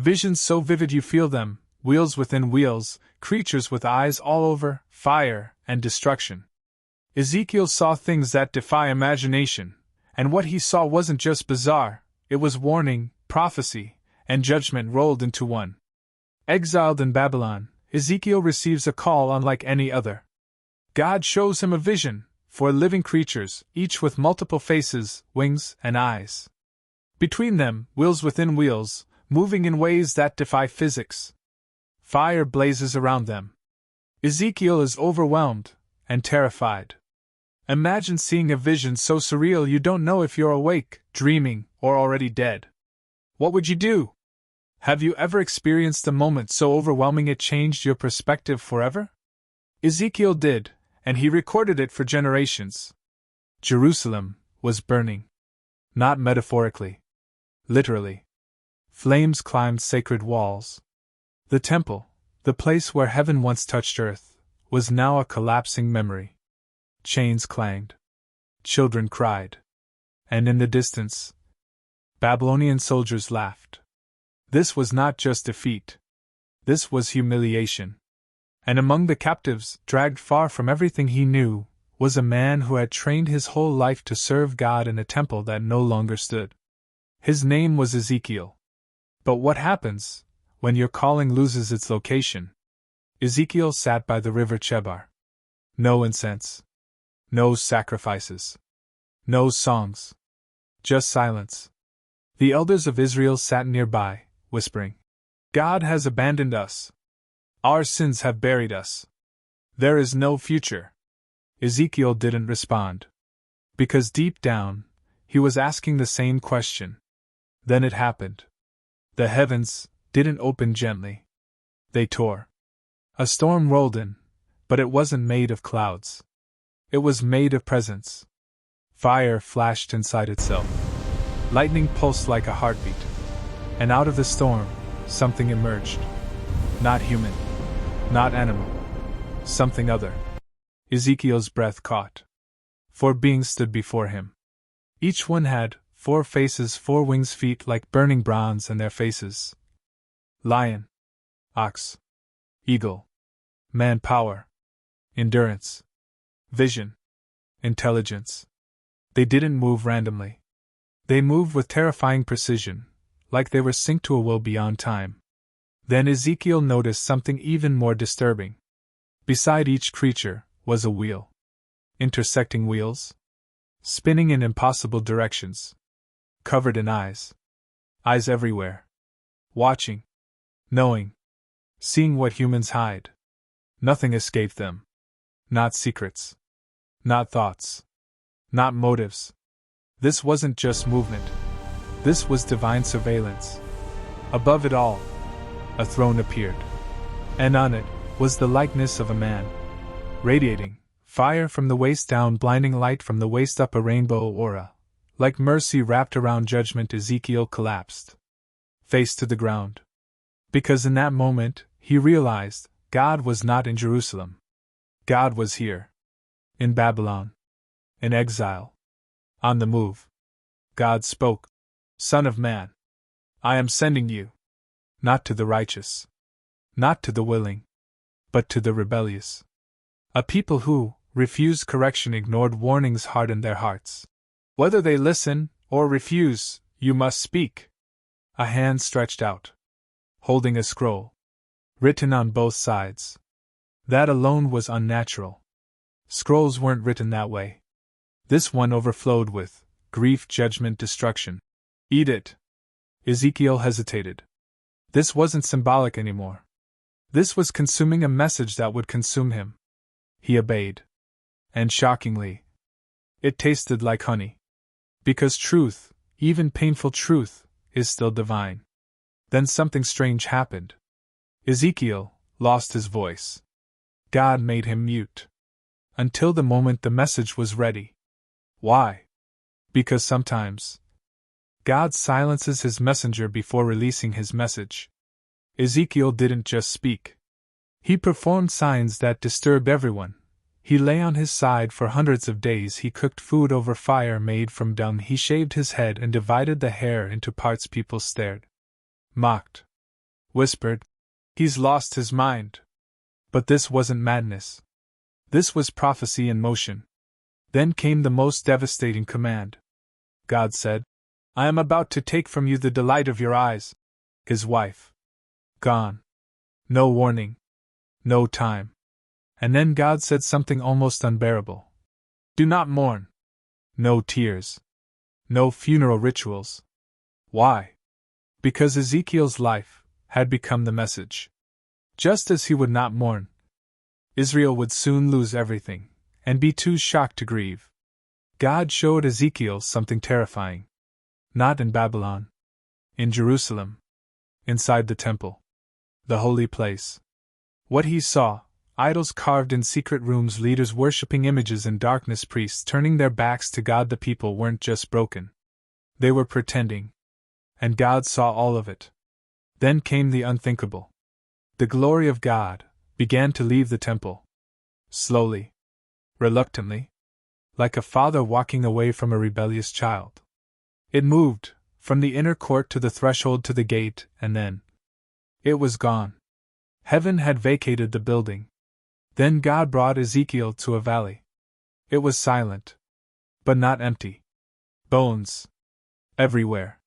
Visions so vivid you feel them, wheels within wheels, creatures with eyes all over, fire and destruction. Ezekiel saw things that defy imagination, and what he saw wasn't just bizarre, it was warning, prophecy, and judgment rolled into one. Exiled in Babylon, Ezekiel receives a call unlike any other. God shows him a vision, for living creatures, each with multiple faces, wings, and eyes. Between them, wheels within wheels, moving in ways that defy physics. Fire blazes around them. Ezekiel is overwhelmed and terrified. Imagine seeing a vision so surreal you don't know if you're awake, dreaming, or already dead. What would you do? Have you ever experienced a moment so overwhelming it changed your perspective forever? Ezekiel did, and he recorded it for generations. Jerusalem was burning. Not metaphorically. Literally. Flames climbed sacred walls. The temple, the place where heaven once touched earth, was now a collapsing memory. Chains clanged. Children cried. And in the distance, Babylonian soldiers laughed. This was not just defeat. This was humiliation. And among the captives, dragged far from everything he knew, was a man who had trained his whole life to serve God in a temple that no longer stood. His name was Ezekiel. But what happens when your calling loses its location? Ezekiel sat by the river Chebar. No incense. No sacrifices. No songs. Just silence. The elders of Israel sat nearby, whispering, "God has abandoned us. Our sins have buried us. There is no future." Ezekiel didn't respond. Because deep down, he was asking the same question. Then it happened. The heavens didn't open gently. They tore. A storm rolled in, but it wasn't made of clouds. It was made of presence. Fire flashed inside itself. Lightning pulsed like a heartbeat. And out of the storm, something emerged. Not human. Not animal. Something other. Ezekiel's breath caught. 4 beings stood before him. Each one had 4 faces, 4 wings, feet like burning bronze in their faces. Lion. Ox. Eagle. Man power. Endurance. Vision. Intelligence. They didn't move randomly. They moved with terrifying precision, like they were synced to a will beyond time. Then Ezekiel noticed something even more disturbing. Beside each creature was a wheel. Intersecting wheels. Spinning in impossible directions. Covered in eyes. Eyes everywhere. Watching. Knowing. Seeing what humans hide. Nothing escaped them. Not secrets. Not thoughts. Not motives. This wasn't just movement. This was divine surveillance. Above it all, a throne appeared. And on it was the likeness of a man. Radiating fire from the waist down, blinding light from the waist up, a rainbow aura. Like mercy wrapped around judgment, Ezekiel collapsed. Face to the ground. Because in that moment, he realized God was not in Jerusalem. God was here. In Babylon. In exile. On the move. God spoke. "Son of man, I am sending you. Not to the righteous. Not to the willing. But to the rebellious. A people who refused correction, ignored warnings, hardened their hearts. Whether they listen or refuse, you must speak." A hand stretched out. Holding a scroll. Written on both sides. That alone was unnatural. Scrolls weren't written that way. This one overflowed with grief, judgment, destruction. "Eat it." Ezekiel hesitated. This wasn't symbolic anymore. This was consuming a message that would consume him. He obeyed. And shockingly, it tasted like honey. Because truth, even painful truth, is still divine. Then something strange happened. Ezekiel lost his voice. God made him mute. Until the moment the message was ready. Why? Because sometimes God silences his messenger before releasing his message. Ezekiel didn't just speak. He performed signs that disturbed everyone. He lay on his side for hundreds of days. He cooked food over fire made from dung. He shaved his head and divided the hair into parts. People stared. Mocked. whispered. He's lost his mind. But this wasn't madness. This was prophecy in motion. Then came the most devastating command. God said, I am about to take from you the delight of your eyes. His wife. Gone. No warning. No time. And then God said something almost unbearable. Do not mourn. No tears. No funeral rituals. Why? Because Ezekiel's life had become the message. Just as he would not mourn, Israel would soon lose everything, and be too shocked to grieve. God showed Ezekiel something terrifying. Not in Babylon. In Jerusalem. Inside the temple. The holy place. What he saw, idols carved in secret rooms, leaders worshipping images in darkness, priests turning their backs to God. The people weren't just broken. They were pretending. And God saw all of it. Then came the unthinkable. The glory of God began to leave the temple. Slowly. Reluctantly. Like a father walking away from a rebellious child. It moved, from the inner court to the threshold to the gate, and then it was gone. Heaven had vacated the building. Then God brought Ezekiel to a valley. It was silent. But not empty. Bones. Everywhere.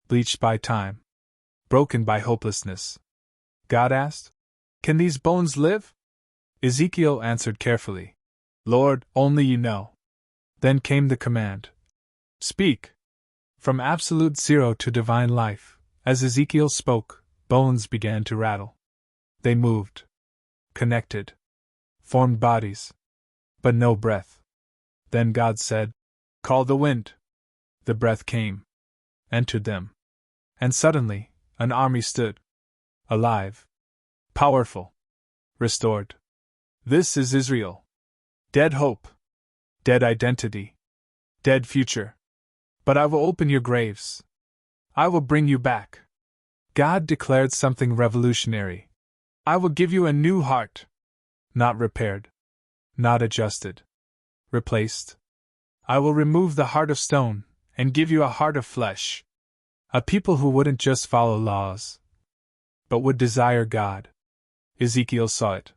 Bleached by time. Broken by hopelessness. God asked, Can these bones live? Ezekiel answered carefully, Lord, only you know. Then came the command. Speak. From absolute zero to divine life, as Ezekiel spoke, bones began to rattle. They moved. Connected. Formed bodies. But no breath. Then God said, Call the wind. The breath came. Entered them. And suddenly, an army stood. Alive. Powerful. Restored. This is Israel. Dead hope. Dead identity. Dead future. But I will open your graves. I will bring you back. God declared something revolutionary. I will give you a new heart. Not repaired. Not adjusted. Replaced. I will remove the heart of stone, and give you a heart of flesh. A people who wouldn't just follow laws, but would desire God. Ezekiel saw it.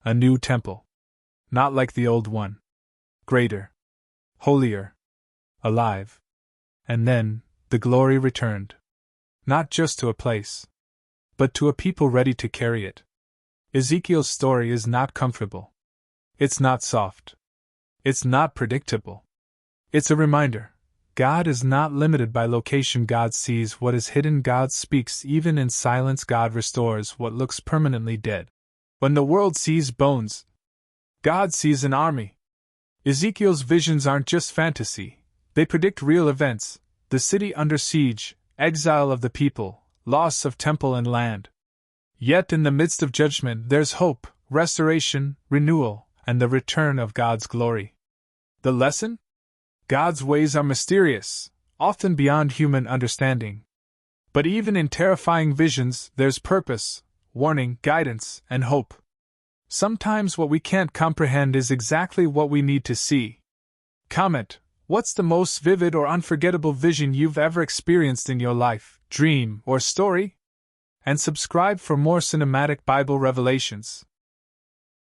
A new temple. Not like the old one. Greater. Holier. Alive. And then, the glory returned. Not just to a place, but to a people ready to carry it. Ezekiel's story is not comfortable. It's not soft. It's not predictable. It's a reminder. God is not limited by location. God sees what is hidden. God speaks even in silence. God restores what looks permanently dead. When the world sees bones, God sees an army. Ezekiel's visions aren't just fantasy, they predict real events: the city under siege, exile of the people, loss of temple and land. Yet in the midst of judgment there's hope, restoration, renewal, and the return of God's glory. The lesson? God's ways are mysterious, often beyond human understanding. But even in terrifying visions, there's purpose, warning, guidance, and hope. Sometimes what we can't comprehend is exactly what we need to see. Comment: what's the most vivid or unforgettable vision you've ever experienced in your life, dream, or story? And subscribe for more cinematic Bible revelations.